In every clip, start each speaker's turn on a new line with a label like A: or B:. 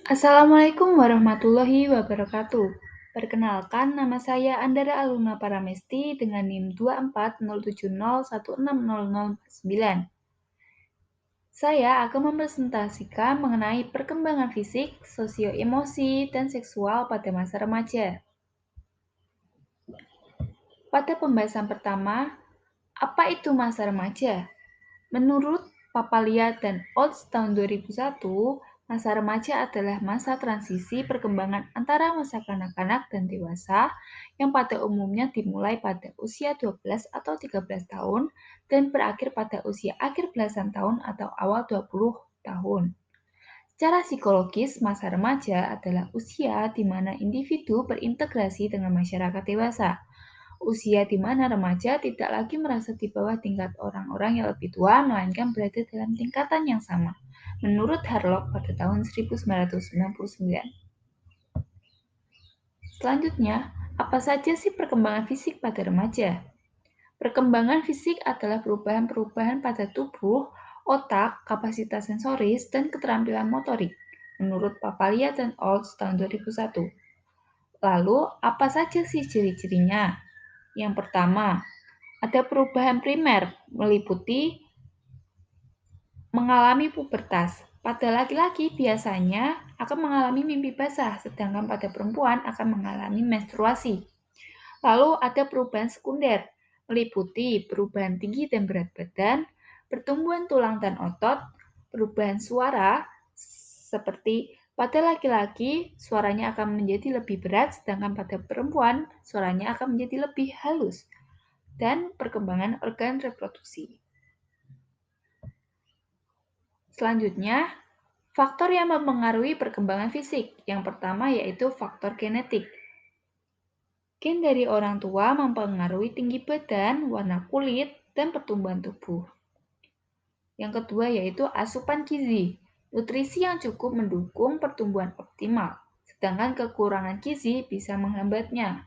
A: Assalamualaikum warahmatullahi wabarakatuh. Perkenalkan, nama saya Andara Aluna Paramesti dengan NIM 2407016049. Saya akan mempresentasikan mengenai perkembangan fisik, sosio-emosi, dan seksual pada masa remaja. Pada pembahasan pertama, apa itu masa remaja? Menurut Papalia dan Olds tahun 2001, masa remaja adalah masa transisi perkembangan antara masa kanak-kanak dan dewasa yang pada umumnya dimulai pada usia 12 atau 13 tahun dan berakhir pada usia akhir belasan tahun atau awal 20 tahun. Secara psikologis, masa remaja adalah usia di mana individu berintegrasi dengan masyarakat dewasa. Usia di mana remaja tidak lagi merasa di bawah tingkat orang-orang yang lebih tua, melainkan berada dalam tingkatan yang sama. Menurut Harlock pada tahun 1999. Selanjutnya, apa saja sih perkembangan fisik pada remaja? Perkembangan fisik adalah perubahan-perubahan pada tubuh, otak, kapasitas sensoris, dan keterampilan motorik, menurut Papalia dan Olds tahun 2001. Lalu, apa saja sih ciri-cirinya? Yang pertama, ada perubahan primer, meliputi mengalami pubertas. Pada laki-laki biasanya akan mengalami mimpi basah, sedangkan pada perempuan akan mengalami menstruasi. Lalu ada perubahan sekunder, meliputi perubahan tinggi dan berat badan, pertumbuhan tulang dan otot, perubahan suara, seperti pada laki-laki suaranya akan menjadi lebih berat, sedangkan pada perempuan suaranya akan menjadi lebih halus, dan perkembangan organ reproduksi. Selanjutnya, faktor yang mempengaruhi perkembangan fisik. Yang pertama yaitu faktor genetik. Gen dari orang tua mempengaruhi tinggi badan, warna kulit, dan pertumbuhan tubuh. Yang kedua yaitu asupan gizi. Nutrisi yang cukup mendukung pertumbuhan optimal, sedangkan kekurangan gizi bisa menghambatnya.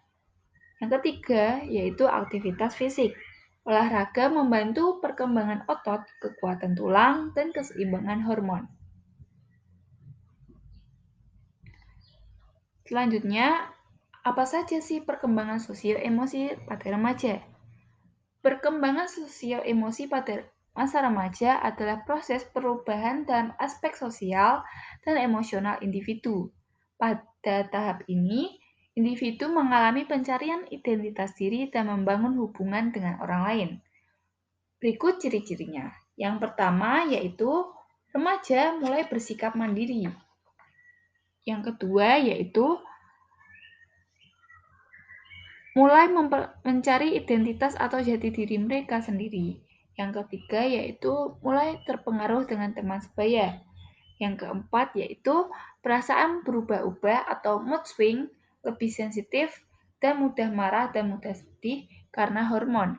A: Yang ketiga yaitu aktivitas fisik. Olahraga membantu perkembangan otot, kekuatan tulang, dan keseimbangan hormon. Selanjutnya, apa saja sih perkembangan sosial emosi pada remaja? Perkembangan sosial emosi pada masa remaja adalah proses perubahan dalam aspek sosial dan emosional individu. Pada tahap ini, individu mengalami pencarian identitas diri dan membangun hubungan dengan orang lain. Berikut ciri-cirinya. Yang pertama yaitu remaja mulai bersikap mandiri. Yang kedua yaitu mulai mencari identitas atau jati diri mereka sendiri. Yang ketiga yaitu mulai terpengaruh dengan teman sebaya. Yang keempat yaitu perasaan berubah-ubah atau mood swing, lebih sensitif, dan mudah marah dan mudah sedih karena hormon.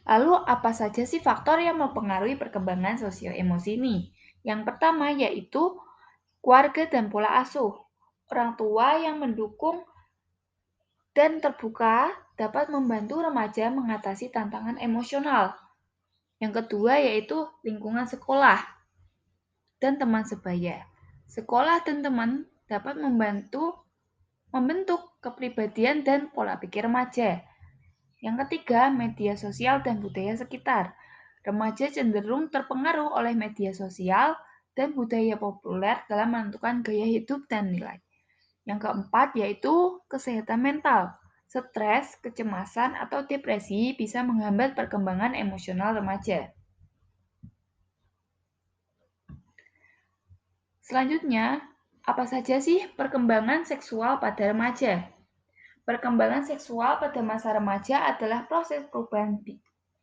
A: Lalu apa saja sih faktor yang mempengaruhi perkembangan sosio emosi ini? Yang pertama yaitu keluarga dan pola asuh. Orang tua yang mendukung dan terbuka dapat membantu remaja mengatasi tantangan emosional. Yang kedua yaitu lingkungan sekolah dan teman sebaya. Sekolah dan teman dapat membentuk kepribadian dan pola pikir remaja. Yang ketiga, media sosial dan budaya sekitar. Remaja cenderung terpengaruh oleh media sosial dan budaya populer dalam menentukan gaya hidup dan nilai. Yang keempat yaitu kesehatan mental. Stres, kecemasan, atau depresi bisa menghambat perkembangan emosional remaja. Selanjutnya, apa saja sih perkembangan seksual pada remaja? Perkembangan seksual pada masa remaja adalah proses perubahan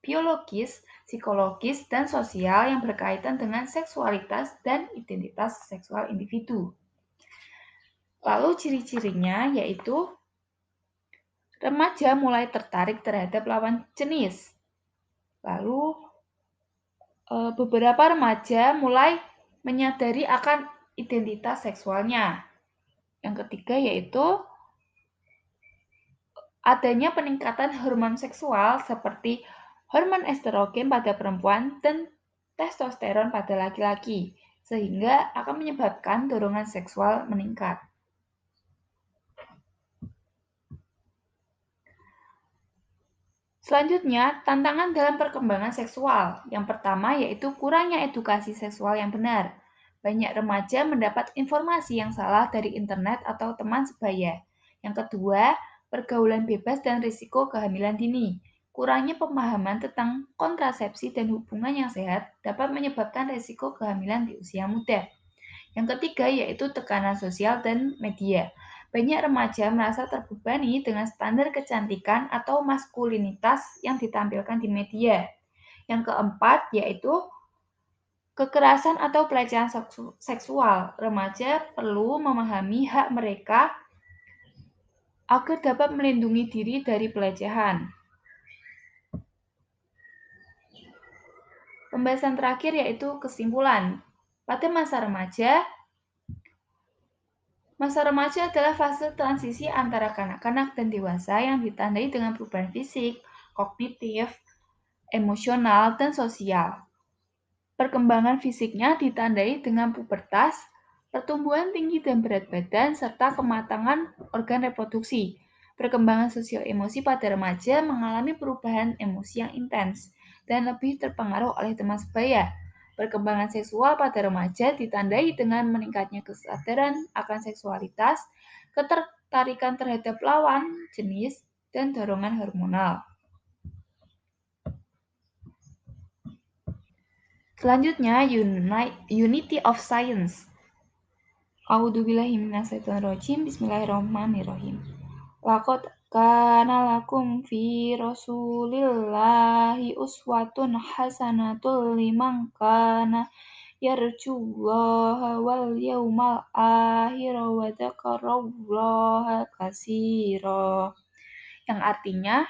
A: biologis, psikologis, dan sosial yang berkaitan dengan seksualitas dan identitas seksual individu. Lalu ciri-cirinya yaitu remaja mulai tertarik terhadap lawan jenis. Lalu beberapa remaja mulai menyadari akan identitas seksualnya. Yang ketiga yaitu adanya peningkatan hormon seksual seperti hormon estrogen pada perempuan dan testosteron pada laki-laki. sehingga akan menyebabkan dorongan seksual meningkat. Selanjutnya, tantangan dalam perkembangan seksual. Yang pertama yaitu kurangnya edukasi seksual yang benar. Banyak remaja mendapat informasi yang salah dari internet atau teman sebaya. Yang kedua, pergaulan bebas dan risiko kehamilan dini. Kurangnya pemahaman tentang kontrasepsi dan hubungan yang sehat dapat menyebabkan risiko kehamilan di usia muda. Yang ketiga yaitu tekanan sosial dan media. Banyak remaja merasa terbebani dengan standar kecantikan atau maskulinitas yang ditampilkan di media. Yang keempat yaitu kekerasan atau pelecehan seksual. Remaja perlu memahami hak mereka agar dapat melindungi diri dari pelecehan. Pembahasan terakhir yaitu kesimpulan. Pada masa remaja adalah fase transisi antara kanak-kanak dan dewasa yang ditandai dengan perubahan fisik, kognitif, emosional, dan sosial. Perkembangan fisiknya ditandai dengan pubertas, pertumbuhan tinggi dan berat badan, serta kematangan organ reproduksi. Perkembangan sosio-emosi pada remaja mengalami perubahan emosi yang intens dan lebih terpengaruh oleh teman sebaya. Perkembangan seksual pada remaja ditandai dengan meningkatnya kesadaran akan seksualitas, ketertarikan terhadap lawan jenis, dan dorongan hormonal. Selanjutnya, Unity of Science. A'udzubillahiminasyaitonirrajim. Bismillahirrahmanirrahim. Laqad kana lakum fi Rasulillahi uswatun hasanatul liman kana yarjullaha wal yawmal akhir wa dzakarallaha katsira. Yang artinya,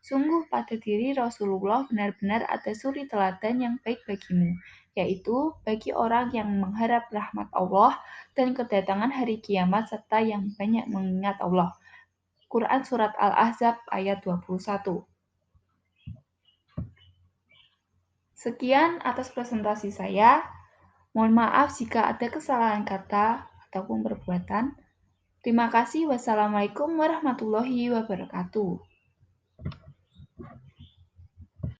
A: sungguh pada diri Rasulullah benar-benar ada suri teladan yang baik bagimu, yaitu bagi orang yang mengharap rahmat Allah dan kedatangan hari kiamat serta yang banyak mengingat Allah. Quran Surat Al-Ahzab ayat 21. Sekian atas presentasi saya. Mohon maaf jika ada kesalahan kata ataupun perbuatan. Terima kasih. Wassalamualaikum warahmatullahi wabarakatuh.